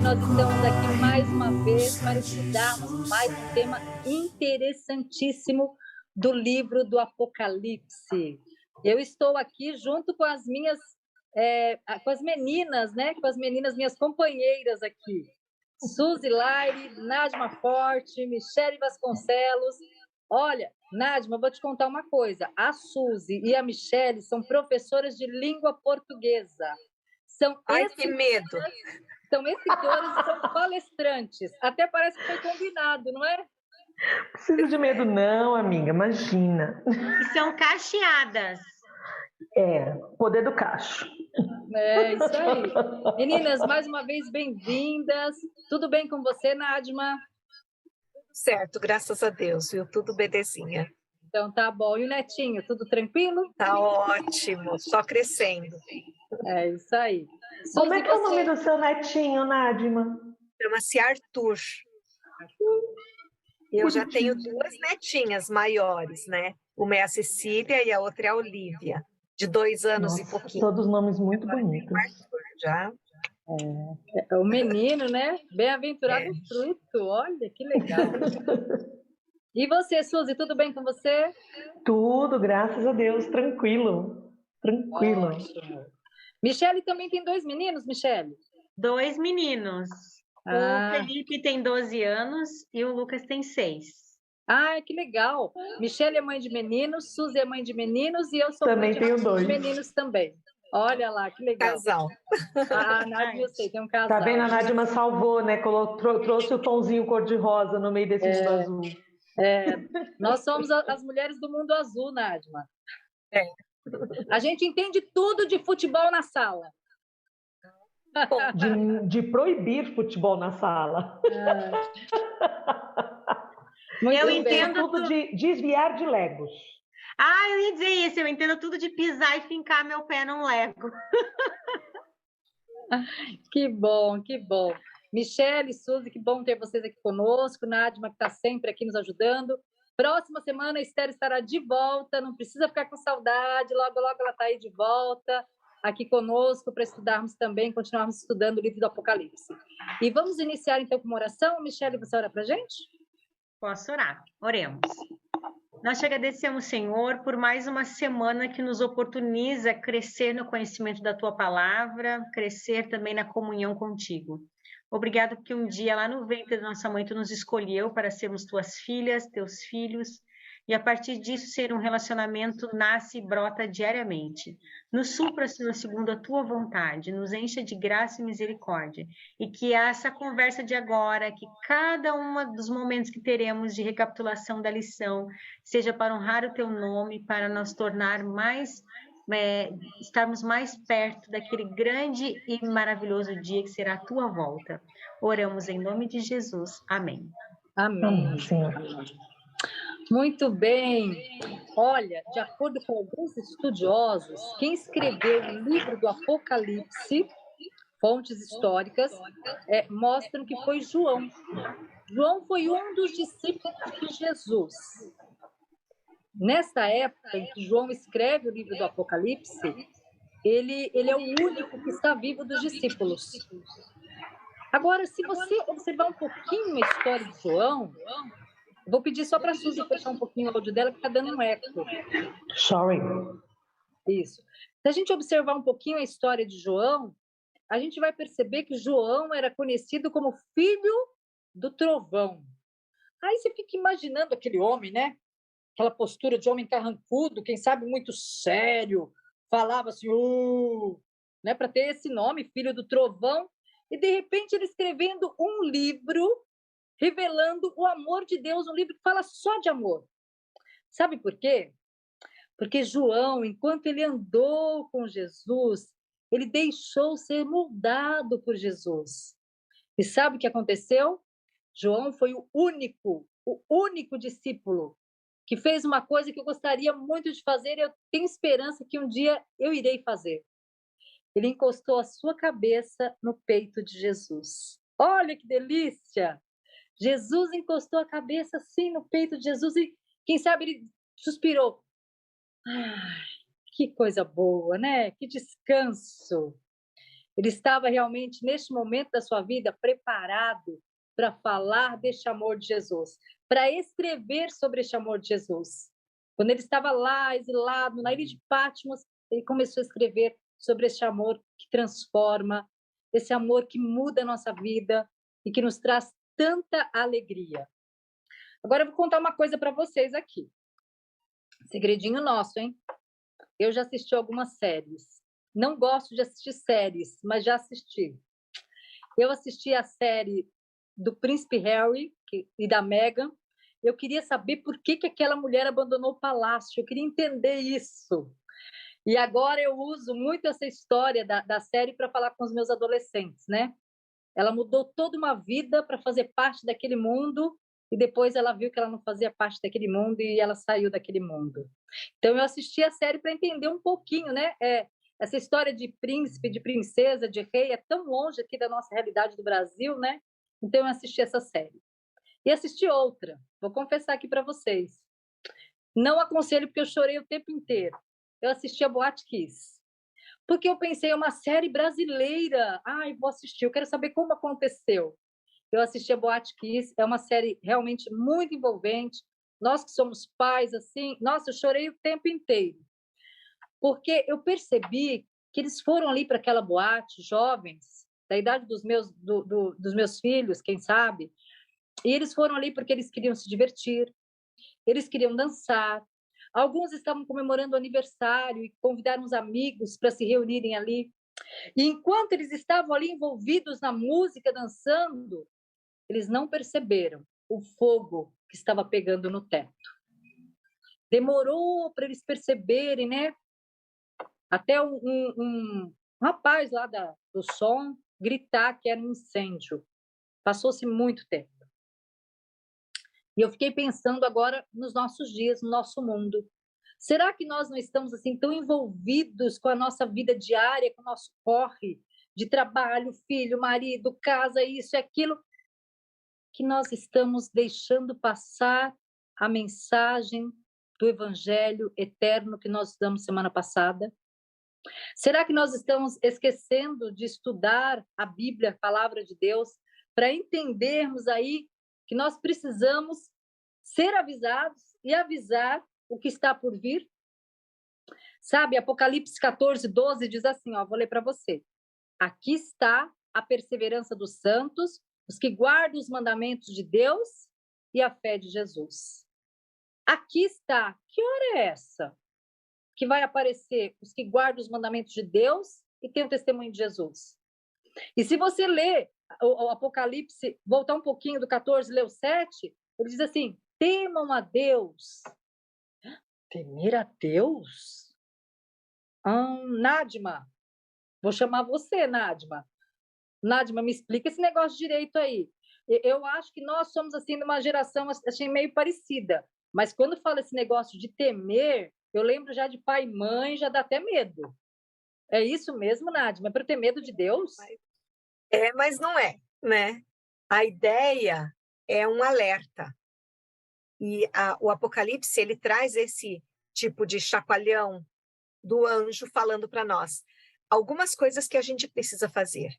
nós estamos aqui mais uma vez para estudarmos mais um tema interessantíssimo do livro do Apocalipse. Eu estou aqui junto com as minhas, com as meninas, né? Com as meninas, minhas companheiras aqui. Suzy Laire, Nadma Forte, Michele Vasconcelos. Olha, Nadma, eu vou te contar uma coisa. A Suzy e a Michele são professoras de língua portuguesa. Ai, que medo! São escritores e são palestrantes. Até parece que foi combinado, não é? Precisa de medo não, amiga, imagina. E são cacheadas. Poder do cacho. É, isso aí. Meninas, mais uma vez, bem-vindas. Tudo bem com você, Nadma? Certo, graças a Deus, viu? Tudo belezinha. Então tá bom. E o Netinho, tudo tranquilo? Tá ótimo, só crescendo. É isso aí. Como é que é o nome do seu netinho, Nadma? Chama-se Arthur. Eu já tenho duas netinhas maiores, né? Uma é a Cecília e a outra é a Olivia, de 2 anos e pouquinho. Todos nomes muito bonitos. Arthur, já. É o menino, né? Bem-aventurado fruto. Olha, que legal. E você, Suzy, tudo bem com você? Tudo, graças a Deus, tranquilo. Tranquilo. Ótimo. Michele também tem 2 meninos, Michele? 2 meninos. O Felipe tem 12 anos e o Lucas tem 6. Ah, que legal. Michele é mãe de meninos, Suzy é mãe de meninos e eu sou Também mãe tenho de 2 meninos também. Olha lá, que legal. Casal. A Nádia, eu sei, tem um casal. Tá vendo? A Nadma salvou, né? Trouxe o tomzinho cor-de-rosa no meio desse mundo azul. Nós somos as mulheres do mundo azul, Nadma. É. A gente entende tudo de futebol na sala. De proibir futebol na sala. Eu entendo tudo de desviar de legos. Eu ia dizer isso, eu entendo tudo de pisar e fincar meu pé num lego. Que bom, que bom. Michele, Suzy, que bom ter vocês aqui conosco. Nadma, que está sempre aqui nos ajudando. Próxima semana a Esther estará de volta, não precisa ficar com saudade, logo, logo ela está aí de volta, aqui conosco, para estudarmos também, continuarmos estudando o livro do Apocalipse. E vamos iniciar então com uma oração. Michele, você ora para a gente? Posso orar. Oremos. Nós te agradecemos, Senhor, por mais uma semana que nos oportuniza crescer no conhecimento da Tua Palavra, crescer também na comunhão contigo. Obrigado porque um dia lá no ventre da nossa mãe Tu nos escolheu para sermos Tuas filhas, Teus filhos, e a partir disso ser um relacionamento nasce e brota diariamente. Nos supra, Senhor, segundo a Tua vontade, nos encha de graça e misericórdia, e que essa conversa de agora, que cada um dos momentos que teremos de recapitulação da lição, seja para honrar o Teu nome, para nos tornar mais, estarmos mais perto daquele grande e maravilhoso dia que será a Tua volta. Oramos em nome de Jesus. Amém. Amém. Senhor. Muito bem. Olha, de acordo com alguns estudiosos, quem escreveu o livro do Apocalipse, fontes históricas, mostram que foi João. João foi um dos discípulos de Jesus. Nesta época em que João escreve o livro do Apocalipse, ele é o único que está vivo dos discípulos. Agora, se você observar um pouquinho a história de João, vou pedir só para a Suzy fechar um pouquinho o áudio dela, que está dando um eco. Sorry. Isso. Se a gente observar um pouquinho a história de João, a gente vai perceber que João era conhecido como filho do trovão. Aí você fica imaginando aquele homem, né? Aquela postura de homem carrancudo, quem sabe muito sério, falava assim, né? Para ter esse nome, filho do trovão, e de repente ele escrevendo um livro revelando o amor de Deus, um livro que fala só de amor. Sabe por quê? Porque João, enquanto ele andou com Jesus, ele deixou ser moldado por Jesus. E sabe o que aconteceu? João foi o único discípulo que fez uma coisa que eu gostaria muito de fazer e eu tenho esperança que um dia eu irei fazer. Ele encostou a sua cabeça no peito de Jesus. Olha que delícia! Jesus encostou a cabeça assim no peito de Jesus e, quem sabe, ele suspirou. Ai, que coisa boa, né? Que descanso. Ele estava realmente, neste momento da sua vida, preparado para falar deste amor de Jesus, para escrever sobre este amor de Jesus. Quando ele estava lá, exilado, na ilha de Patmos, ele começou a escrever sobre este amor que transforma, esse amor que muda a nossa vida e que nos traz tanta alegria. Agora eu vou contar uma coisa para vocês aqui. Segredinho nosso, hein? Eu já assisti algumas séries. Não gosto de assistir séries, mas já assisti. Eu assisti a série do Príncipe Harry e da Meghan. Eu queria saber por que aquela mulher abandonou o palácio. Eu queria entender isso. E agora eu uso muito essa história da série para falar com os meus adolescentes, né? Ela mudou toda uma vida para fazer parte daquele mundo e depois ela viu que ela não fazia parte daquele mundo e ela saiu daquele mundo. Então eu assisti a série para entender um pouquinho, né? Essa história de príncipe, de princesa, de rei é tão longe aqui da nossa realidade do Brasil, né? Então eu assisti essa série. E assisti outra, vou confessar aqui para vocês. Não aconselho porque eu chorei o tempo inteiro. Eu assisti a Boate Kiss. Porque eu pensei, é uma série brasileira. Ai, vou assistir, eu quero saber como aconteceu. Eu assisti a Boate Kiss, é uma série realmente muito envolvente. Nós que somos pais, assim, nossa, eu chorei o tempo inteiro. Porque eu percebi que eles foram ali para aquela boate, jovens, da idade dos meus filhos, quem sabe, e eles foram ali porque eles queriam se divertir, eles queriam dançar. Alguns estavam comemorando o aniversário e convidaram os amigos para se reunirem ali. E enquanto eles estavam ali envolvidos na música, dançando, eles não perceberam o fogo que estava pegando no teto. Demorou para eles perceberem, né? Até um rapaz lá do som gritar que era um incêndio. Passou-se muito tempo. E eu fiquei pensando agora nos nossos dias, no nosso mundo. Será que nós não estamos assim tão envolvidos com a nossa vida diária, com o nosso corre de trabalho, filho, marido, casa, isso e aquilo, que nós estamos deixando passar a mensagem do Evangelho eterno que nós estudamos semana passada? Será que nós estamos esquecendo de estudar a Bíblia, a palavra de Deus, para entendermos aí que nós precisamos ser avisados e avisar o que está por vir? Sabe, Apocalipse 14, 12 diz assim, ó, vou ler para você. Aqui está a perseverança dos santos, os que guardam os mandamentos de Deus e a fé de Jesus. Aqui está. Que hora é essa? Que vai aparecer os que guardam os mandamentos de Deus e têm o testemunho de Jesus. E se você ler o Apocalipse, voltar um pouquinho do 14, ler o 7, ele diz assim, temam a Deus. Temer a Deus? Nádima, vou chamar você, Nádima. Nádima, me explica esse negócio direito aí. Eu acho que nós somos, assim, de uma geração assim, meio parecida. Mas quando fala esse negócio de temer, eu lembro já de pai e mãe, já dá até medo. É isso mesmo, Nádima? É para ter medo de Deus? Mas não é, né? A ideia é um alerta. E o Apocalipse, ele traz esse tipo de chacoalhão do anjo falando para nós algumas coisas que a gente precisa fazer.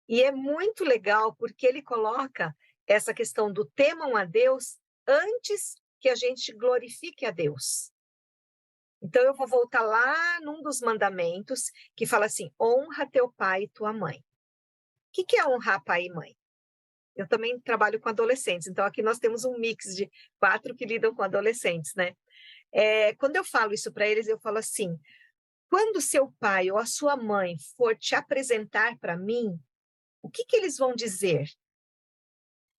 E é muito legal porque ele coloca essa questão do temam a Deus antes que a gente glorifique a Deus. Então, eu vou voltar lá num dos mandamentos que fala assim, honra teu pai e tua mãe. O que é honrar pai e mãe? Eu também trabalho com adolescentes, então aqui nós temos um mix de 4 que lidam com adolescentes, né? Quando eu falo isso para eles, eu falo assim, quando seu pai ou a sua mãe for te apresentar para mim, o que eles vão dizer?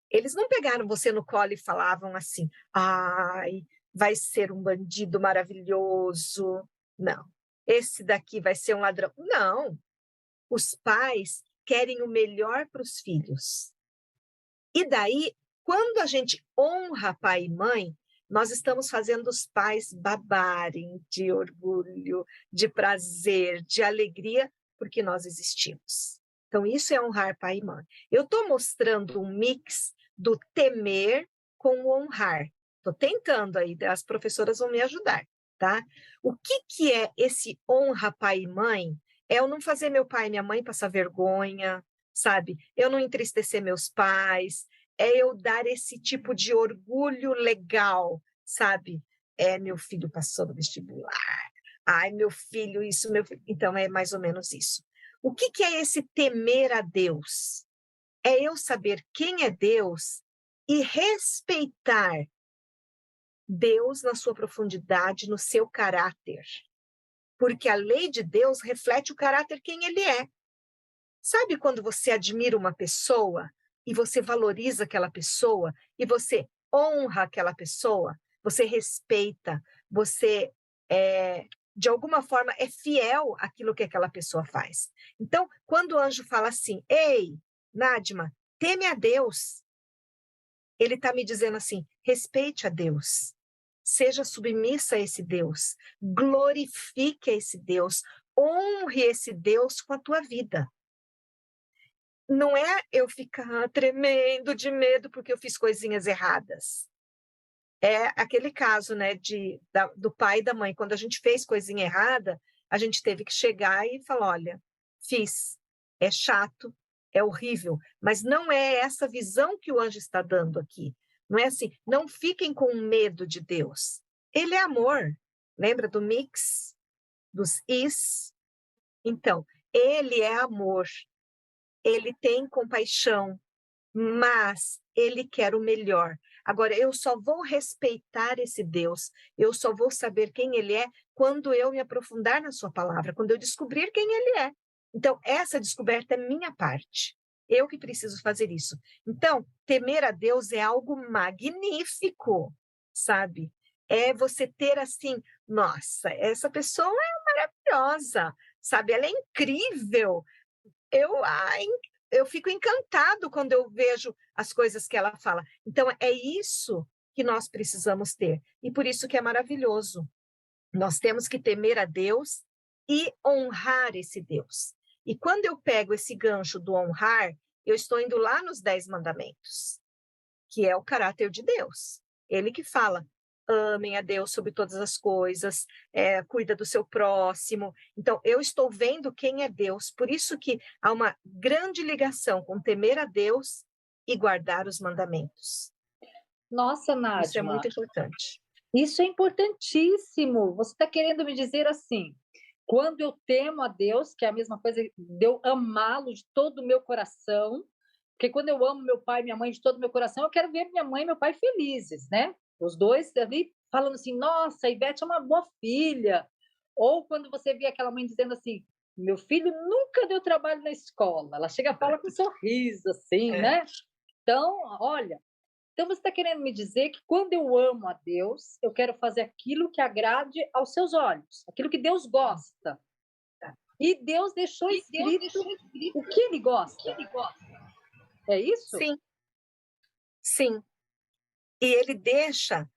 Eles não pegaram você no colo e falavam assim, ai, vai ser um bandido maravilhoso. Não, esse daqui vai ser um ladrão. Não, os pais querem o melhor para os filhos. E daí, quando a gente honra pai e mãe, nós estamos fazendo os pais babarem de orgulho, de prazer, de alegria, porque nós existimos. Então, isso é honrar pai e mãe. Eu estou mostrando um mix do temer com o honrar. Estou tentando aí, as professoras vão me ajudar, tá? O que é esse honra pai e mãe? É eu não fazer meu pai e minha mãe passar vergonha, sabe? Eu não entristecer meus pais, é eu dar esse tipo de orgulho legal, sabe? É, meu filho passou no vestibular. Ai, meu filho, isso, meu filho. Então, é mais ou menos isso. O que que é esse temer a Deus? É eu saber quem é Deus e respeitar Deus na sua profundidade, no seu caráter. Porque a lei de Deus reflete o caráter quem ele é. Sabe quando você admira uma pessoa e você valoriza aquela pessoa e você honra aquela pessoa, você respeita, você de alguma forma é fiel àquilo que aquela pessoa faz. Então, quando o anjo fala assim, ei, Nádima, teme a Deus, ele está me dizendo assim, respeite a Deus, seja submissa a esse Deus, glorifique esse Deus, honre esse Deus com a tua vida. Não é eu ficar tremendo de medo porque eu fiz coisinhas erradas. É aquele caso, né, do pai e da mãe. Quando a gente fez coisinha errada, a gente teve que chegar e falar, olha, fiz, é chato, é horrível, mas não é essa visão que o anjo está dando aqui. Não é assim, não fiquem com medo de Deus. Ele é amor. Lembra do mix? Dos is? Então, ele é amor. Ele tem compaixão, mas ele quer o melhor. Agora, eu só vou respeitar esse Deus, eu só vou saber quem ele é quando eu me aprofundar na sua palavra, quando eu descobrir quem ele é. Então, essa descoberta é minha parte. Eu que preciso fazer isso. Então, temer a Deus é algo magnífico, sabe? É você ter assim, nossa, essa pessoa é maravilhosa, sabe? Ela é incrível. Eu fico encantado quando eu vejo as coisas que ela fala. Então, é isso que nós precisamos ter. E por isso que é maravilhoso. Nós temos que temer a Deus e honrar esse Deus. E quando eu pego esse gancho do honrar, eu estou indo lá nos 10 mandamentos, que é o caráter de Deus. Ele que fala, amem a Deus sobre todas as coisas, cuida do seu próximo. Então, eu estou vendo quem é Deus. Por isso que há uma grande ligação com temer a Deus e guardar os mandamentos. Nossa, Isso é Nádima, muito importante. isso é importantíssimo. Você está querendo me dizer assim, quando eu temo a Deus, que é a mesma coisa de eu amá-lo de todo o meu coração, porque quando eu amo meu pai e minha mãe de todo o meu coração, eu quero ver minha mãe e meu pai felizes, né? Os dois ali falando assim, nossa, a Ivete é uma boa filha. Ou quando você vê aquela mãe dizendo assim, meu filho nunca deu trabalho na escola. Ela chega e fala com um sorriso, assim, né? Então, olha, então você está querendo me dizer que quando eu amo a Deus, eu quero fazer aquilo que agrade aos seus olhos, aquilo que Deus gosta. E Deus deixou escrito o que ele gosta. É isso? Sim, sim. E ele deixa,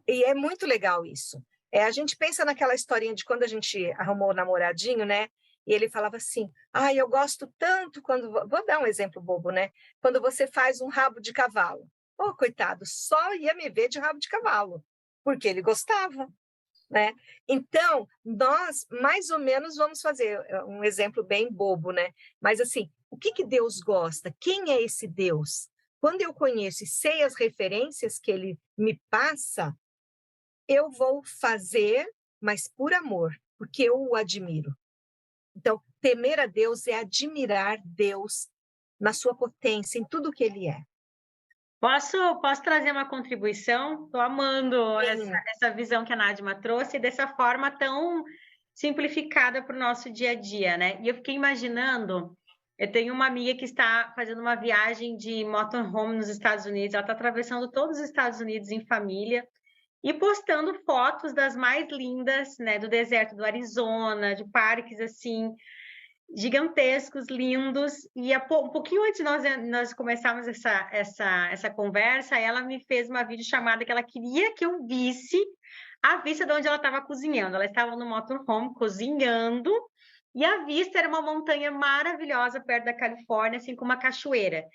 e é muito legal isso. A gente pensa naquela historinha de quando a gente arrumou o namoradinho, né? E ele falava assim, eu gosto tanto quando... Vou dar um exemplo bobo, né? Quando você faz um rabo de cavalo. Oh, coitado, só ia me ver de rabo de cavalo, porque ele gostava, né? Então, nós, mais ou menos, vamos fazer um exemplo bem bobo, né? Mas, assim, o que Deus gosta? Quem é esse Deus? Quando eu conheço e sei as referências que ele me passa, eu vou fazer, mas por amor, porque eu o admiro. Então, temer a Deus é admirar Deus na sua potência, em tudo que ele é. Posso trazer uma contribuição? Estou amando essa visão que a Nádima trouxe dessa forma tão simplificada para o nosso dia a dia, né? E eu fiquei imaginando, eu tenho uma amiga que está fazendo uma viagem de motorhome nos Estados Unidos, ela está atravessando todos os Estados Unidos em família e postando fotos das mais lindas, né, do deserto do Arizona, de parques assim, gigantescos, lindos, e um pouquinho antes de nós começarmos essa conversa, ela me fez uma videochamada que ela queria que eu visse a vista de onde ela estava cozinhando. Ela estava no motorhome cozinhando, e a vista era uma montanha maravilhosa perto da Califórnia, assim, com uma cachoeira.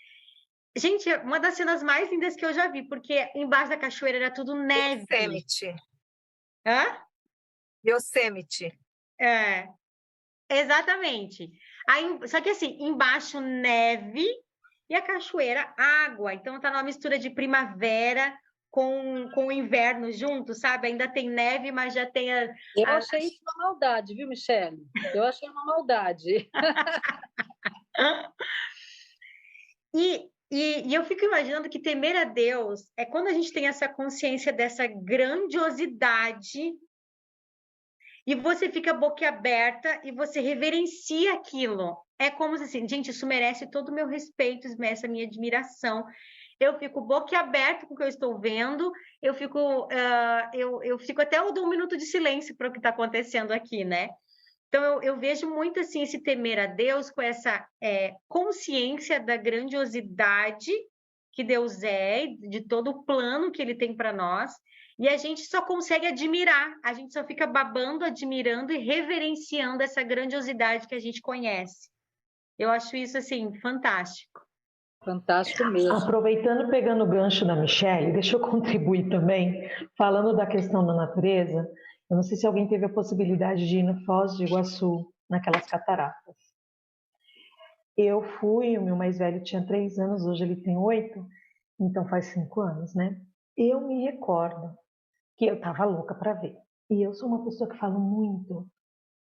Gente, uma das cenas mais lindas que eu já vi, porque embaixo da cachoeira era tudo neve. Yosemite. Hã? Yosemite. É. Exatamente. Aí, só que assim, embaixo neve e a cachoeira água. Então tá numa mistura de primavera com o inverno junto, sabe? Ainda tem neve, mas já tem Eu a- achei isso uma maldade, viu, Michele? Eu achei uma maldade. e eu fico imaginando que temer a Deus é quando a gente tem essa consciência dessa grandiosidade e você fica boquiaberta e você reverencia aquilo. É como se assim, gente, isso merece todo o meu respeito, isso merece a minha admiração. Eu fico boquiaberta com o que eu estou vendo, eu fico até eu dou um minuto de silêncio para o que está acontecendo aqui, né? Então eu vejo muito assim esse temer a Deus com essa consciência da grandiosidade que Deus é, de todo o plano que Ele tem para nós, e a gente só consegue admirar, a gente só fica babando, admirando e reverenciando essa grandiosidade que a gente conhece. Eu acho isso assim fantástico. Fantástico mesmo. Aproveitando, pegando o gancho da Michelle, deixa eu contribuir também, falando da questão da natureza. Eu não sei se alguém teve a possibilidade de ir no Foz do Iguaçu, naquelas cataratas. Eu fui, o meu mais velho tinha 3 anos, hoje ele tem 8, então faz 5 anos, né? Eu me recordo que eu estava louca para ver. E eu sou uma pessoa que falo muito,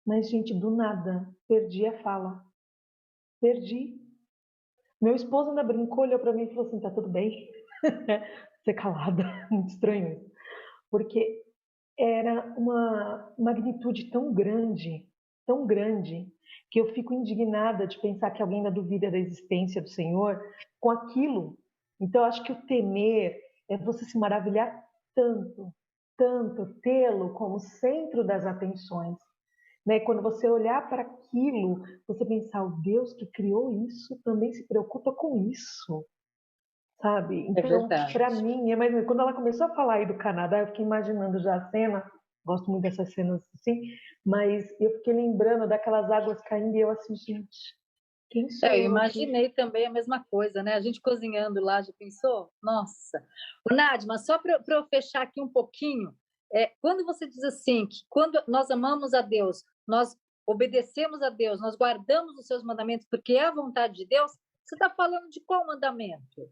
mas, gente, do nada, perdi a fala. Perdi. Meu esposo ainda brincou, olhou para mim e falou assim: tá tudo bem? Ser calada, muito estranho isso. Porque era uma magnitude tão grande, que eu fico indignada de pensar que alguém ainda duvida da existência do Senhor com aquilo. Então, eu acho que o temer é você se maravilhar tanto, tanto, tê-lo como centro das atenções. Né? Quando você olhar para aquilo, você pensar, o Deus que criou isso também se preocupa com isso, sabe? É Então, verdade. para mim, mas quando ela começou a falar aí do Canadá, eu fiquei imaginando já a cena, gosto muito dessas cenas assim, mas eu fiquei lembrando daquelas águas caindo e eu assim, gente, quem sou Eu eu aqui? imaginei também a mesma coisa, né? A gente cozinhando lá, já pensou? Nossa! Ô, Nadma, só para eu fechar aqui um pouquinho, quando você diz assim, que quando nós amamos a Deus, nós obedecemos a Deus, nós guardamos os seus mandamentos porque é a vontade de Deus, você está falando de qual mandamento?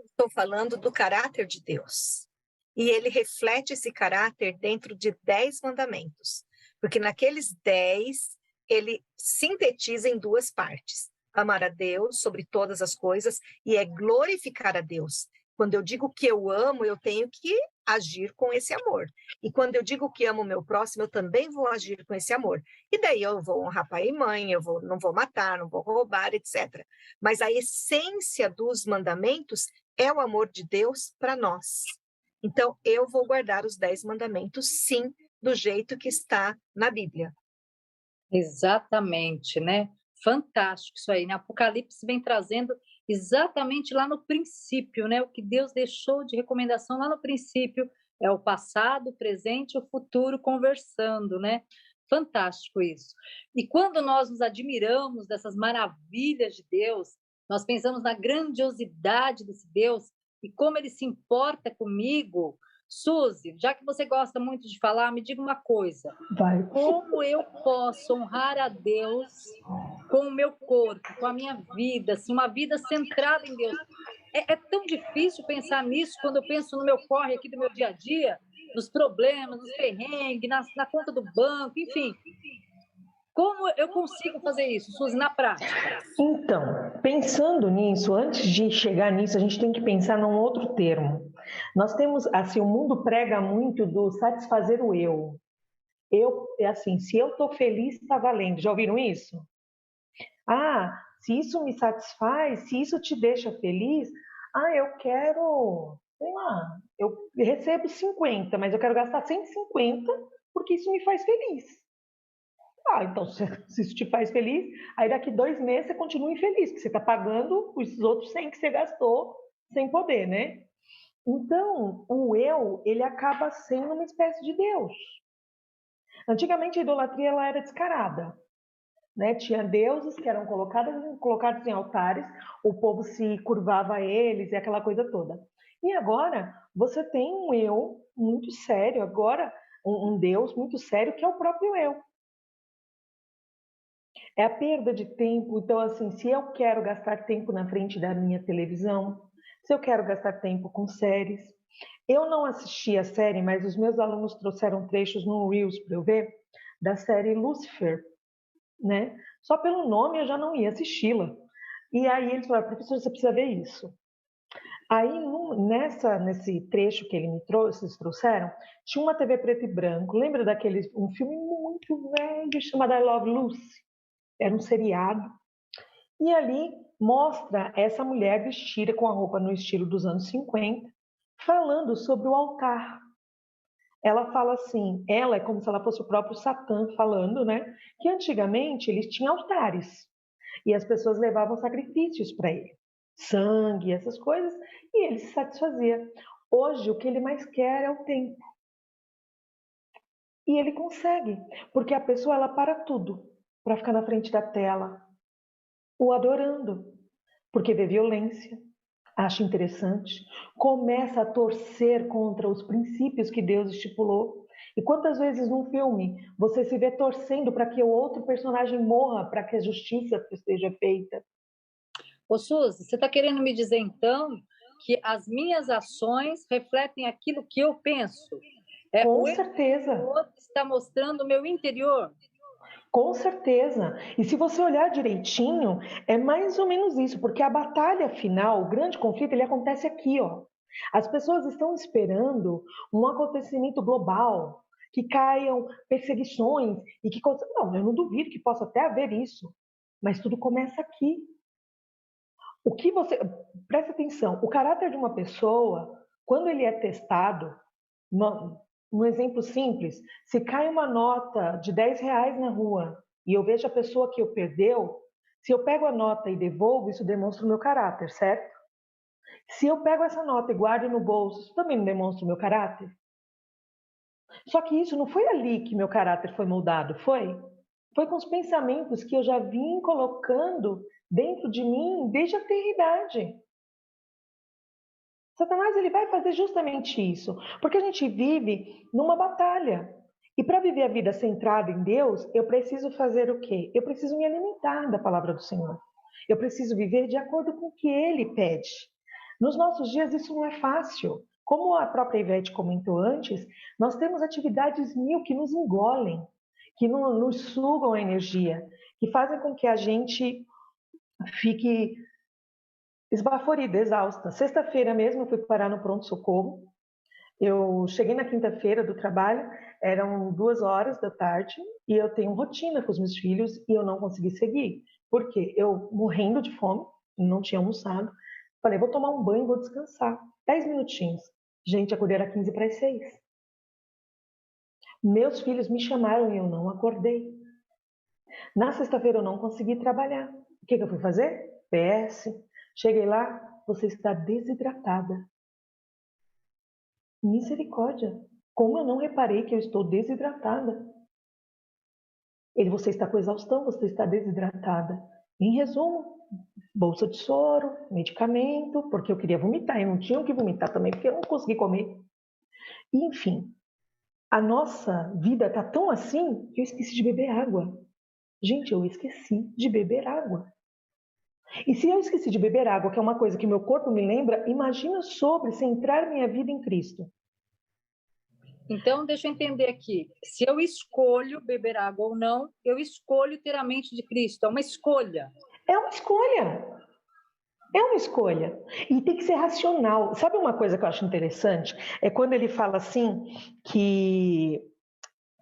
Estou falando do caráter de Deus. E ele reflete esse caráter dentro de 10 mandamentos. Porque naqueles 10, ele sintetiza em 2 partes. Amar a Deus sobre todas as coisas e é glorificar a Deus. Quando eu digo que eu amo, eu tenho que agir com esse amor. E quando eu digo que amo o meu próximo, eu também vou agir com esse amor. E daí eu vou honrar pai e mãe, não vou matar, não vou roubar, etc. Mas a essência dos mandamentos é o amor de Deus para nós. Então, eu vou guardar os 10 mandamentos, sim, do jeito que está na Bíblia. Exatamente, né? Fantástico isso aí, né? Apocalipse vem trazendo exatamente lá no princípio, né? O que Deus deixou de recomendação lá no princípio é o passado, o presente e o futuro conversando, né? Fantástico isso. E quando nós nos admiramos dessas maravilhas de Deus, nós pensamos na grandiosidade desse Deus e como ele se importa comigo. Suzy, já que você gosta muito de falar, me diga uma coisa. Vai. Como eu posso honrar a Deus com o meu corpo, com a minha vida, assim, uma vida centrada em Deus? É tão difícil pensar nisso quando eu penso no meu corre aqui do meu dia a dia, nos problemas, nos perrengues, na conta do banco, enfim. Como eu consigo fazer isso, Suzy, na prática? Então, pensando nisso, antes de chegar nisso, a gente tem que pensar num outro termo. Nós temos, assim, o mundo prega muito do satisfazer o eu. É assim, se eu estou feliz, está valendo. Já ouviram isso? Ah, se isso me satisfaz, se isso te deixa feliz, eu quero, sei lá, eu recebo 50, mas eu quero gastar 150 porque isso me faz feliz. Então, se isso te faz feliz, aí daqui 2 meses você continua infeliz, porque você está pagando os outros 100 que você gastou sem poder, né? Então, o eu, ele acaba sendo uma espécie de Deus. Antigamente, a idolatria ela era descarada. Né? Tinha deuses que eram colocados em altares, o povo se curvava a eles e aquela coisa toda. E agora, você tem um eu muito sério, agora, um Deus muito sério, que é o próprio eu. É a perda de tempo. Então, assim, se eu quero gastar tempo na frente da minha televisão, se eu quero gastar tempo com séries, eu não assisti a série, mas os meus alunos trouxeram trechos no Reels para eu ver, da série Lucifer, né? Só pelo nome eu já não ia assisti-la. E aí eles falaram, professor, você precisa ver isso. Aí, nesse trecho que eles trouxeram, tinha uma TV preto e branco. Lembra um filme muito velho chamado I Love Lucy? Era um seriado. E ali mostra essa mulher vestida com a roupa no estilo dos anos 50, falando sobre o altar. Ela fala assim, ela é como se ela fosse o próprio Satã falando, né? Que antigamente eles tinham altares e as pessoas levavam sacrifícios para ele, sangue, essas coisas, e ele se satisfazia. Hoje o que ele mais quer é o tempo. E ele consegue, porque a pessoa ela para tudo para ficar na frente da tela, o adorando, porque vê violência, acha interessante, começa a torcer contra os princípios que Deus estipulou. E quantas vezes num filme você se vê torcendo para que o outro personagem morra, para que a justiça seja feita? Ô, Suzy, você está querendo me dizer, então, que as minhas ações refletem aquilo que eu penso? Com O certeza. outro está mostrando o meu interior. Com certeza. E se você olhar direitinho, é mais ou menos isso, porque a batalha final, o grande conflito, ele acontece aqui, ó. As pessoas estão esperando um acontecimento global, que caiam perseguições e que não, eu não duvido que possa até haver isso, mas tudo começa aqui. O que você presta atenção, o caráter de uma pessoa, quando ele é testado, um exemplo simples, se cai uma nota de 10 reais na rua e eu vejo a pessoa que eu perdeu, se eu pego a nota e devolvo, isso demonstra o meu caráter, certo? Se eu pego essa nota e guardo no bolso, isso também não demonstra o meu caráter? Só que isso não foi ali que meu caráter foi moldado, foi? Foi com os pensamentos que eu já vim colocando dentro de mim desde a eternidade. Satanás ele vai fazer justamente isso, porque a gente vive numa batalha. E para viver a vida centrada em Deus, eu preciso fazer o quê? Eu preciso me alimentar da palavra do Senhor. Eu preciso viver de acordo com o que Ele pede. Nos nossos dias isso não é fácil. Como a própria Ivete comentou antes, nós temos atividades mil que nos engolem, que nos sugam a energia, que fazem com que a gente fique esbaforida, exausta. Sexta-feira mesmo eu fui parar no pronto-socorro. Eu cheguei na quinta-feira do trabalho, eram 2 horas da tarde, e eu tenho rotina com os meus filhos e eu não consegui seguir. Por quê? Eu morrendo de fome, não tinha almoçado. Falei, vou tomar um banho e vou descansar. 10 minutinhos. Gente, acordei era 15 para as 6. Meus filhos me chamaram e eu não acordei. Na sexta-feira eu não consegui trabalhar. O que eu fui fazer? PS. Cheguei lá, você está desidratada. Misericórdia! Como eu não reparei que eu estou desidratada? Você está com exaustão, você está desidratada. Em resumo, bolsa de soro, medicamento, porque eu queria vomitar, eu não tinha o que vomitar também, porque eu não consegui comer. Enfim, a nossa vida está tão assim que eu esqueci de beber água. Gente, eu esqueci de beber água. E se eu esqueci de beber água, que é uma coisa que meu corpo me lembra, imagina sobre centrar minha vida em Cristo. Então, deixa eu entender aqui. Se eu escolho beber água ou não, eu escolho ter a mente de Cristo. É uma escolha. É uma escolha. É uma escolha. E tem que ser racional. Sabe uma coisa que eu acho interessante? É quando ele fala assim que...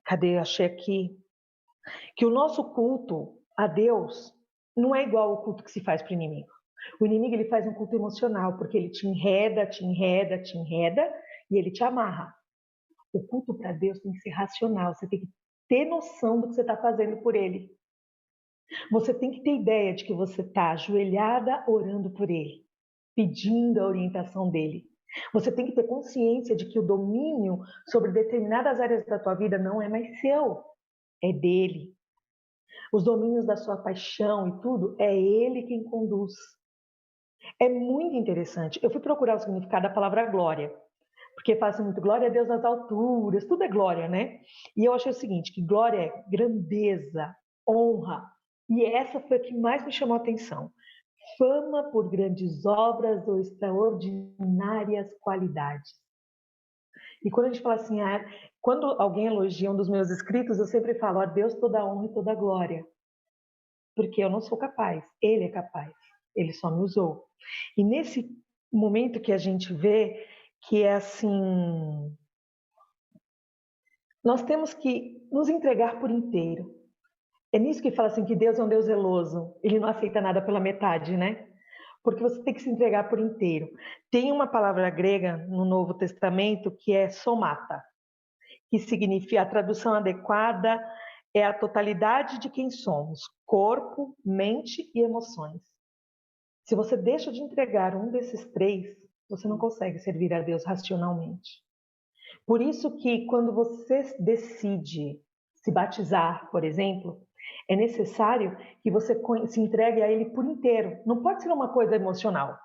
Cadê? Achei aqui. Que o nosso culto a Deus não é igual ao culto que se faz para o inimigo. O inimigo ele faz um culto emocional, porque ele te enreda, te enreda, te enreda, e ele te amarra. O culto para Deus tem que ser racional. Você tem que ter noção do que você está fazendo por ele. Você tem que ter ideia de que você está ajoelhada orando por ele, pedindo a orientação dele. Você tem que ter consciência de que o domínio sobre determinadas áreas da tua vida não é mais seu, é dele. Os domínios da sua paixão e tudo, é ele quem conduz. É muito interessante. Eu fui procurar o significado da palavra glória, porque fala muito glória a Deus nas alturas, tudo é glória, né? E eu achei o seguinte, que glória é grandeza, honra, E essa foi a que mais me chamou a atenção. Fama por grandes obras ou extraordinárias qualidades. E quando a gente fala assim, quando alguém elogia um dos meus escritos, eu sempre falo, a Deus toda a honra e toda a glória. Porque eu não sou capaz, Ele é capaz, Ele só me usou. E nesse momento que a gente vê que é assim, nós temos que nos entregar por inteiro. É nisso que fala assim que Deus é um Deus zeloso, Ele não aceita nada pela metade, né? Porque você tem que se entregar por inteiro. Tem uma palavra grega no Novo Testamento que é somata, que significa, a tradução adequada é a totalidade de quem somos, corpo, mente e emoções. Se você deixa de entregar um desses três, você não consegue servir a Deus racionalmente. Por isso que quando você decide se batizar, por exemplo, é necessário que você se entregue a Ele por inteiro. Não pode ser uma coisa emocional.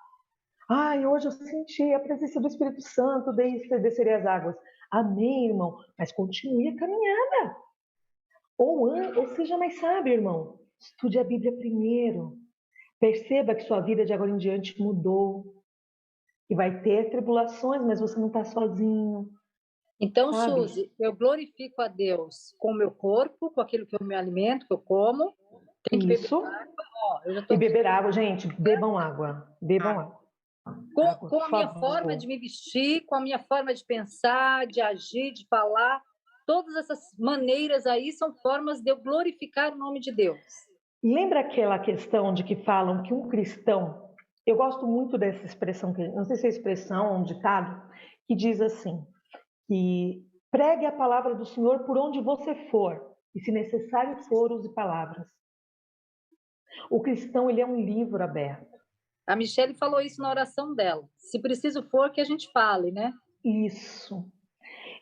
Hoje eu senti a presença do Espírito Santo, descerei as águas. Amém, irmão. Mas continue a caminhada. Ou seja mais sábio, irmão. Estude a Bíblia primeiro. Perceba que sua vida de agora em diante mudou. Que vai ter tribulações, mas você não está sozinho. Então, sabe? Suzy, eu glorifico a Deus com o meu corpo, com aquilo que eu me alimento, que eu como. Tem que beber Isso. água. Eu já tô E aqui beber água, gente. Bebam água. Bebam água. com a minha forma de me vestir, com a minha forma de pensar, de agir, de falar. Todas essas maneiras aí são formas de eu glorificar o nome de Deus. Lembra aquela questão de que falam que um cristão... Eu gosto muito dessa expressão, não sei se é expressão ou um ditado, que diz assim, que pregue a palavra do Senhor por onde você for, e se necessário for, use palavras. O cristão, ele é um livro aberto. A Michelle falou isso na oração dela. Se preciso for, que a gente fale, né? Isso.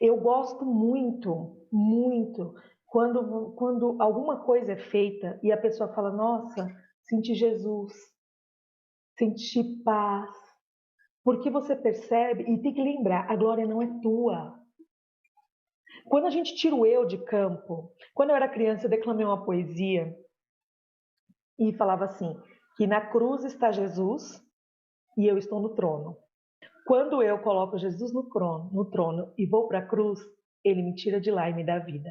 Eu gosto muito, muito, quando alguma coisa é feita e a pessoa fala, nossa, senti Jesus, senti paz. Porque você percebe, e tem que lembrar, a glória não é tua. Quando a gente tira o eu de campo, quando eu era criança eu declamei uma poesia e falava assim, que na cruz está Jesus e eu estou no trono. Quando eu coloco Jesus no trono e vou para a cruz, ele me tira de lá e me dá vida.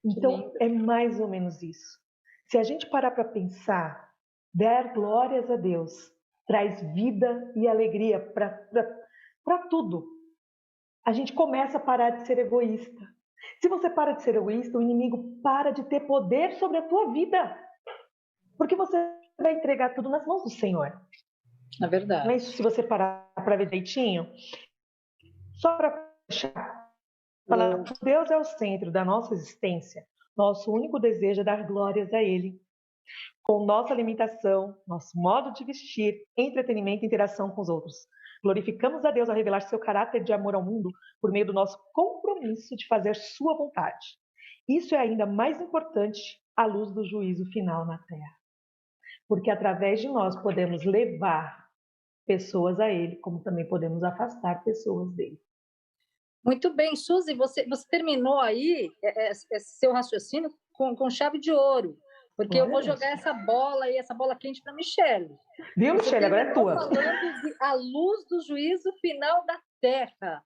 Então, é mais ou menos isso. Se a gente parar para pensar, dar glórias a Deus traz vida e alegria para tudo. A gente começa a parar de ser egoísta. Se você para de ser egoísta, o inimigo para de ter poder sobre a tua vida. Porque você vai entregar tudo nas mãos do Senhor. É verdade. Mas se você parar para ver direitinho, só para fechar, falar que Deus é o centro da nossa existência, nosso único desejo é dar glórias a Ele. Com nossa alimentação, nosso modo de vestir, entretenimento e interação com os outros. Glorificamos a Deus ao revelar seu caráter de amor ao mundo por meio do nosso compromisso de fazer sua vontade. Isso é ainda mais importante à luz do juízo final na Terra. Porque através de nós podemos levar pessoas a Ele, como também podemos afastar pessoas dele. Muito bem, Suzy, você terminou aí esse seu raciocínio com chave de ouro, porque eu vou jogar essa bola quente para Michelle. Viu, Michelle? Agora é tua. Falando de a luz do juízo final da Terra.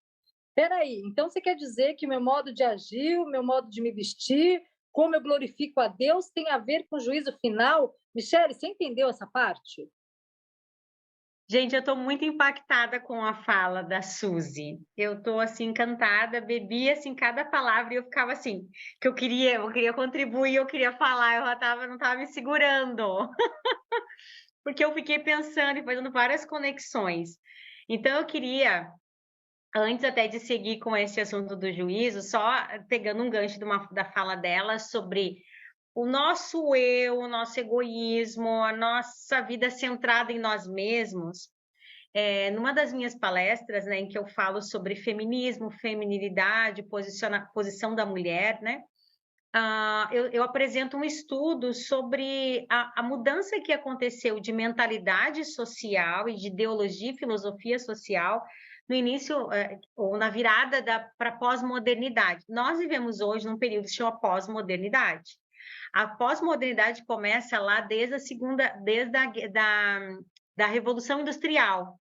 Peraí, então você quer dizer que o meu modo de agir, o meu modo de me vestir, como eu glorifico a Deus, tem a ver com o juízo final? Michelle, você entendeu essa parte? Gente, eu estou muito impactada com a fala da Suzy. Eu estou assim encantada, bebi assim cada palavra e eu ficava assim, que eu queria contribuir, eu queria falar, não estava me segurando. Porque eu fiquei pensando e fazendo várias conexões. Então eu queria, antes até de seguir com esse assunto do juízo, só pegando um gancho da fala dela sobre o nosso eu, o nosso egoísmo, a nossa vida centrada em nós mesmos. Numa das minhas palestras, né, em que eu falo sobre feminismo, feminilidade, posição da mulher, né, eu apresento um estudo sobre a mudança que aconteceu de mentalidade social e de ideologia e filosofia social no início, ou na virada para a pós-modernidade. Nós vivemos hoje num período que se chama pós-modernidade. A pós-modernidade começa lá desde da Revolução Industrial.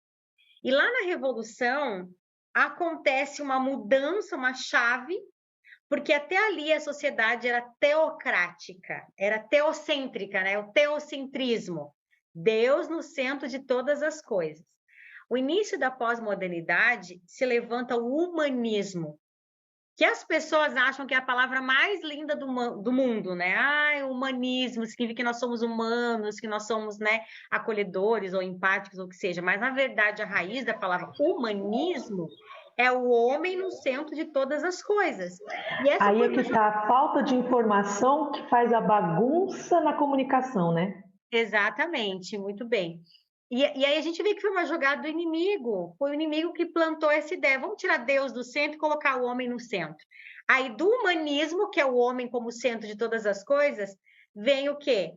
E lá na Revolução acontece uma mudança, uma chave, porque até ali a sociedade era teocrática, era teocêntrica, né? O teocentrismo, Deus no centro de todas as coisas. O início da pós-modernidade se levanta o humanismo, que as pessoas acham que é a palavra mais linda do mundo, né? Humanismo significa que nós somos humanos, que nós somos, né, acolhedores ou empáticos, ou o que seja. Mas, na verdade, a raiz da palavra humanismo é o homem no centro de todas as coisas. Aí é que está a falta de informação que faz a bagunça na comunicação, né? Exatamente, muito bem. E aí a gente vê que foi uma jogada do inimigo, foi o inimigo que plantou essa ideia. Vamos tirar Deus do centro e colocar o homem no centro. Aí do humanismo, que é o homem como centro de todas as coisas, vem o quê?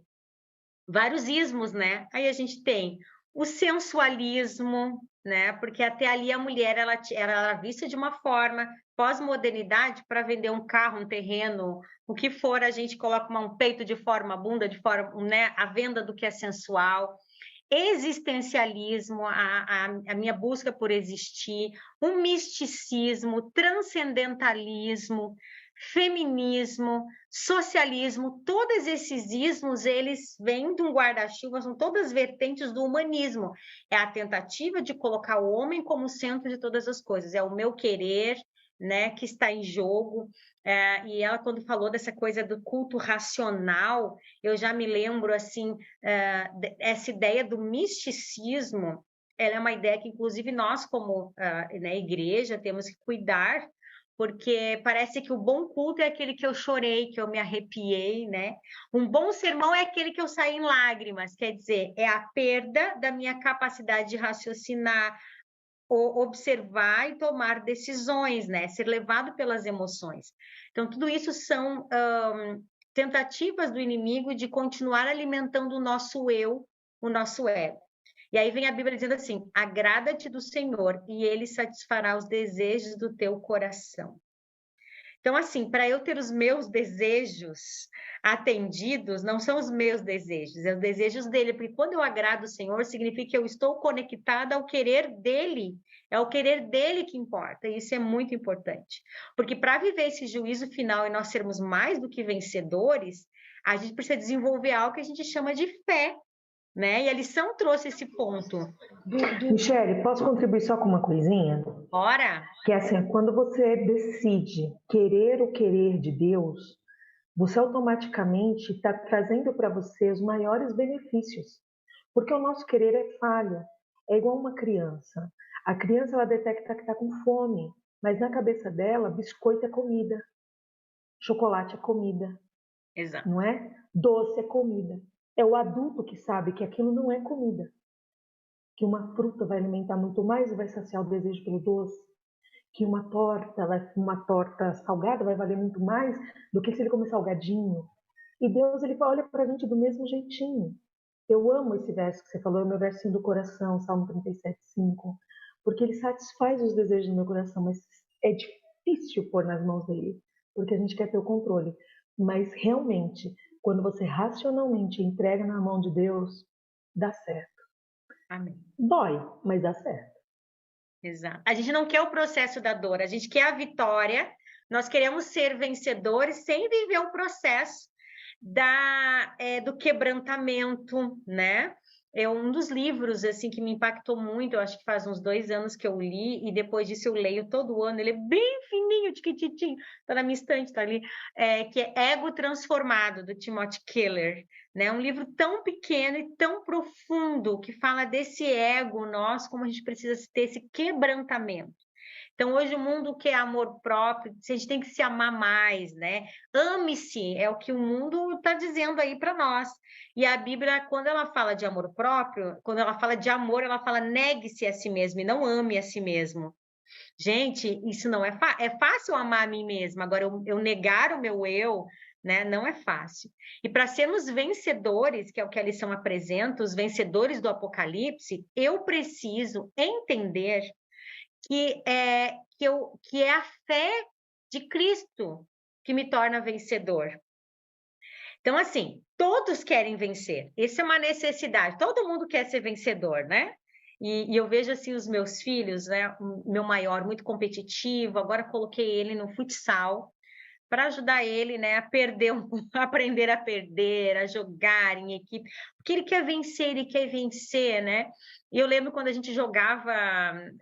Vários ismos, né? Aí a gente tem o sensualismo, né? Porque até ali a mulher ela era vista de uma forma, pós-modernidade, para vender um carro, um terreno, o que for, a gente coloca um peito de fora, uma bunda de fora, né? A venda do que é sensual. Existencialismo, a minha busca por existir, um misticismo, transcendentalismo, feminismo, socialismo, todos esses ismos, eles vêm de um guarda-chuva, são todas vertentes do humanismo. É a tentativa de colocar o homem como centro de todas as coisas, é o meu querer, né, que está em jogo. E ela, quando falou dessa coisa do culto racional, eu já me lembro, assim, essa ideia do misticismo, ela é uma ideia que, inclusive, nós, como né, igreja, temos que cuidar, porque parece que o bom culto é aquele que eu chorei, que eu me arrepiei, né? Um bom sermão é aquele que eu saí em lágrimas, quer dizer, é a perda da minha capacidade de raciocinar, observar e tomar decisões, né? Ser levado pelas emoções. Então, tudo isso são tentativas do inimigo de continuar alimentando o nosso eu, o nosso ego. E aí vem a Bíblia dizendo assim: agrada-te do Senhor e Ele satisfará os desejos do teu coração. Então, assim, para eu ter os meus desejos atendidos, não são os meus desejos, é os desejos dele, porque quando eu agrado o Senhor, significa que eu estou conectada ao querer dele, é o querer dele que importa, e isso é muito importante. Porque para viver esse juízo final e nós sermos mais do que vencedores, a gente precisa desenvolver algo que a gente chama de fé, né? E a lição trouxe esse ponto. Michele, posso contribuir só com uma coisinha? Bora! Que é assim, quando você decide querer o querer de Deus, você automaticamente está trazendo para você os maiores benefícios. Porque o nosso querer é falha. É igual uma criança. A criança ela detecta que está com fome, mas na cabeça dela, biscoito é comida, chocolate é comida, Exato. não é? Doce é comida. É o adulto que sabe que aquilo não é comida. Que uma fruta vai alimentar muito mais e vai saciar o desejo pelo doce. Que uma torta salgada vai valer muito mais do que se ele comer salgadinho. E Deus ele olha para a gente do mesmo jeitinho. Eu amo esse verso que você falou, é o meu versinho do coração, Salmo 37:5, porque ele satisfaz os desejos do meu coração, mas é difícil pôr nas mãos dele, porque a gente quer ter o controle. Mas realmente, quando você racionalmente entrega na mão de Deus, dá certo. Amém. Dói, mas dá certo. Exato. A gente não quer o processo da dor, a gente quer a vitória, nós queremos ser vencedores sem viver o processo do quebrantamento, né? É um dos livros assim que me impactou muito, eu acho que faz uns 2 anos que eu li, e depois disso eu leio todo ano, ele é bem fininho, tiquititinho, tá na minha estante, tá ali, que é Ego Transformado, do Timothy Keller, né? Um livro tão pequeno e tão profundo, que fala desse ego nosso, como a gente precisa ter esse quebrantamento. Então, hoje o mundo quer amor próprio, a gente tem que se amar mais, né? Ame-se, é o que o mundo está dizendo aí para nós. E a Bíblia, quando ela fala de amor próprio, quando ela fala de amor, ela fala negue-se a si mesmo e não ame a si mesmo. Gente, isso não é fácil. É fácil amar a mim mesma, agora eu negar o meu eu, né? Não é fácil. E para sermos vencedores, que é o que a lição apresenta, os vencedores do Apocalipse, eu preciso entender que é a fé de Cristo que me torna vencedor. Então, assim, todos querem vencer. Isso é uma necessidade. Todo mundo quer ser vencedor, né? E eu vejo, assim, os meus filhos, né? O meu maior, muito competitivo. Agora coloquei ele no futsal para ajudar ele, né, a perder, a aprender a perder, a jogar em equipe, porque ele quer vencer, né? E eu lembro quando a gente jogava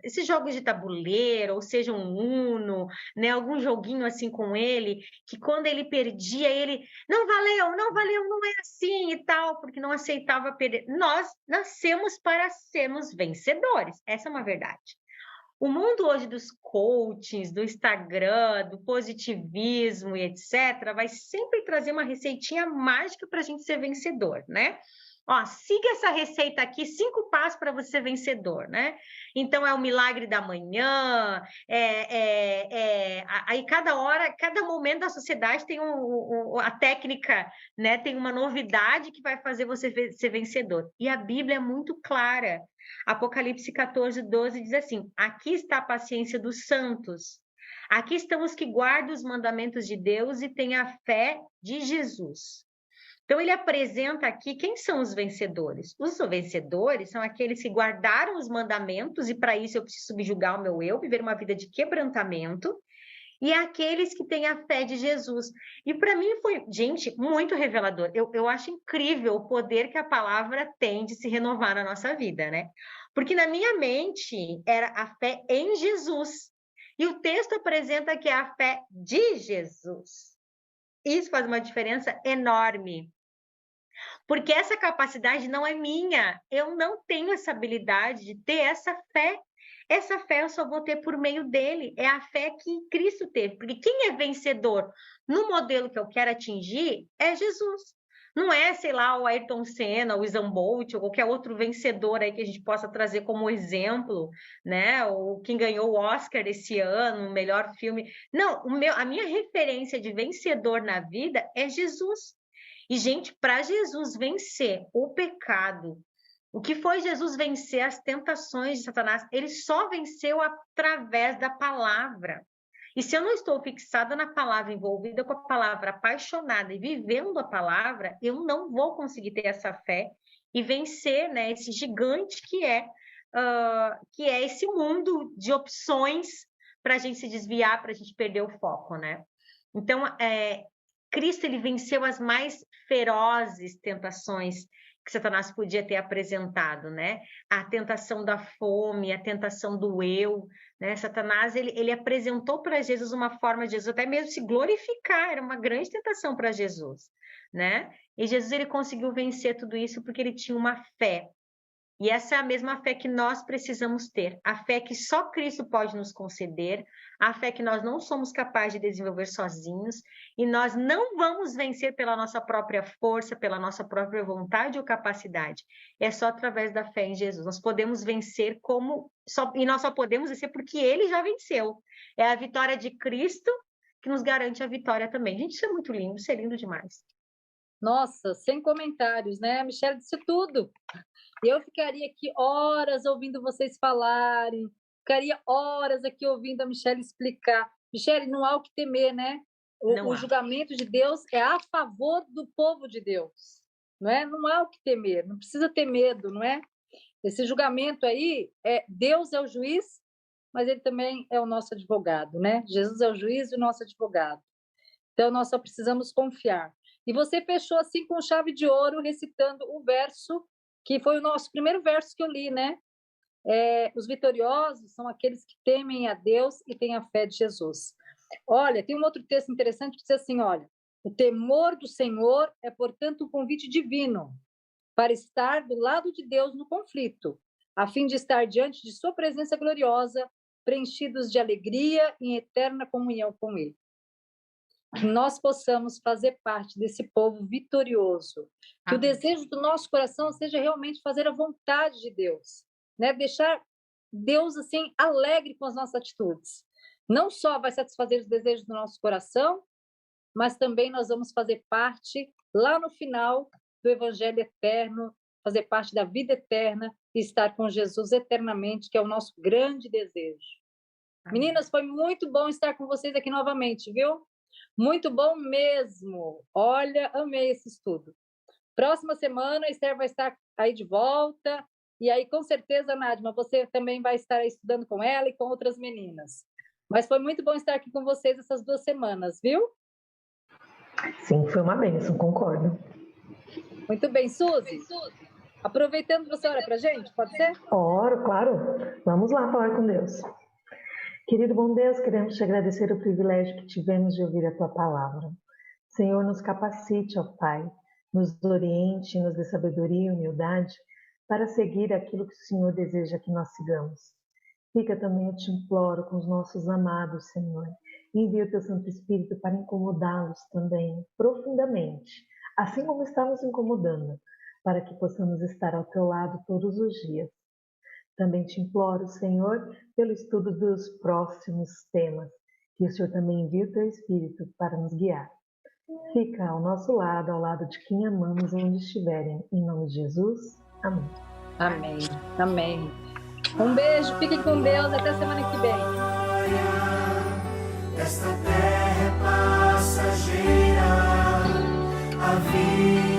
esses jogos de tabuleiro, ou seja, um Uno, né, algum joguinho assim com ele, que quando ele perdia, ele não valeu, não é assim e tal, porque não aceitava perder. Nós nascemos para sermos vencedores, essa é uma verdade. O mundo hoje dos coachings, do Instagram, do positivismo e etc., vai sempre trazer uma receitinha mágica para a gente ser vencedor, né? Ó, siga essa receita aqui, 5 passos para você ser vencedor, né? Então, é o milagre da manhã, aí cada hora, cada momento da sociedade tem a técnica, né? Tem uma novidade que vai fazer você ser vencedor. E a Bíblia é muito clara. Apocalipse 14, 12 diz assim: aqui está a paciência dos santos. Aqui estão os que guardam os mandamentos de Deus e têm a fé de Jesus. Então, ele apresenta aqui quem são os vencedores. Os vencedores são aqueles que guardaram os mandamentos, e para isso eu preciso subjugar o meu eu, viver uma vida de quebrantamento, e aqueles que têm a fé de Jesus. E para mim foi, gente, muito revelador. Eu acho incrível o poder que a palavra tem de se renovar na nossa vida, né? Porque na minha mente era a fé em Jesus. E o texto apresenta que é a fé de Jesus. Isso faz uma diferença enorme. Porque essa capacidade não é minha. Eu não tenho essa habilidade de ter essa fé. Essa fé eu só vou ter por meio dele. É a fé que Cristo teve. Porque quem é vencedor no modelo que eu quero atingir é Jesus. Não é, sei lá, o Ayrton Senna, o Usain Bolt, ou qualquer outro vencedor aí que a gente possa trazer como exemplo, né? Ou quem ganhou o Oscar esse ano, o melhor filme. Não, a minha referência de vencedor na vida é Jesus. E, gente, para Jesus vencer o pecado, o que foi Jesus vencer as tentações de Satanás? Ele só venceu através da palavra. E se eu não estou fixada na palavra, envolvida com a palavra, apaixonada e vivendo a palavra, eu não vou conseguir ter essa fé e vencer, né, esse gigante que é esse mundo de opções para a gente se desviar, para a gente perder o foco, né? Então, Cristo, ele venceu as mais ferozes tentações que Satanás podia ter apresentado, né? A tentação da fome, a tentação do eu, né? Satanás, ele apresentou para Jesus uma forma de Jesus até mesmo se glorificar, era uma grande tentação para Jesus, né? E Jesus, ele conseguiu vencer tudo isso porque ele tinha uma fé. E essa é a mesma fé que nós precisamos ter, a fé que só Cristo pode nos conceder, a fé que nós não somos capazes de desenvolver sozinhos, e nós não vamos vencer pela nossa própria força, pela nossa própria vontade ou capacidade. É só através da fé em Jesus. Nós podemos vencer e nós só podemos vencer porque Ele já venceu. É a vitória de Cristo que nos garante a vitória também. Gente, isso é muito lindo, isso é lindo demais. Nossa, sem comentários, né? A Michelle disse tudo. Eu ficaria aqui horas ouvindo vocês falarem, ficaria horas aqui ouvindo a Michelle explicar. Michelle, não há o que temer, né? O julgamento de Deus é a favor do povo de Deus, não é? Não há o que temer, não precisa ter medo, não é? Esse julgamento aí, Deus é o juiz, mas ele também é o nosso advogado, né? Jesus é o juiz e o nosso advogado. Então, nós só precisamos confiar. E você fechou assim com chave de ouro, recitando o verso que foi o nosso primeiro verso que eu li, né? Os vitoriosos são aqueles que temem a Deus e têm a fé de Jesus. Olha, tem um outro texto interessante que diz assim, olha, o temor do Senhor é, portanto, um convite divino para estar do lado de Deus no conflito, a fim de estar diante de sua presença gloriosa, preenchidos de alegria em eterna comunhão com Ele. Que nós possamos fazer parte desse povo vitorioso. Que o desejo do nosso coração seja realmente fazer a vontade de Deus, né? Deixar Deus assim alegre com as nossas atitudes. Não só vai satisfazer os desejos do nosso coração, mas também nós vamos fazer parte lá no final do evangelho eterno, fazer parte da vida eterna e estar com Jesus eternamente, que é o nosso grande desejo. Amém. Meninas, foi muito bom estar com vocês aqui novamente, viu? Muito bom mesmo. Olha, amei esse estudo. Próxima semana a Esther vai estar aí de volta. E aí, com certeza, Nádima, você também vai estar aí estudando com ela e com outras meninas. Mas foi muito bom estar aqui com vocês essas 2 semanas, viu? Sim, foi uma bênção, concordo. Muito bem, Suzy. Aproveitando, você ora para a gente, pode ser? Oro, claro. Vamos lá falar com Deus. Querido bom Deus, queremos te agradecer o privilégio que tivemos de ouvir a tua palavra. Senhor, nos capacite, ó Pai, nos oriente, nos dê sabedoria e humildade para seguir aquilo que o Senhor deseja que nós sigamos. Fica também, eu te imploro, com os nossos amados, Senhor. Envia o teu Santo Espírito para incomodá-los também, profundamente, assim como estamos incomodando, para que possamos estar ao teu lado todos os dias. Também te imploro, Senhor, pelo estudo dos próximos temas, que o Senhor também envie o teu Espírito para nos guiar. Fica ao nosso lado, ao lado de quem amamos, onde estiverem. Em nome de Jesus, amém. Amém, amém. Um beijo, fiquem com Deus, até semana que vem. Esta terra é passageira, a vida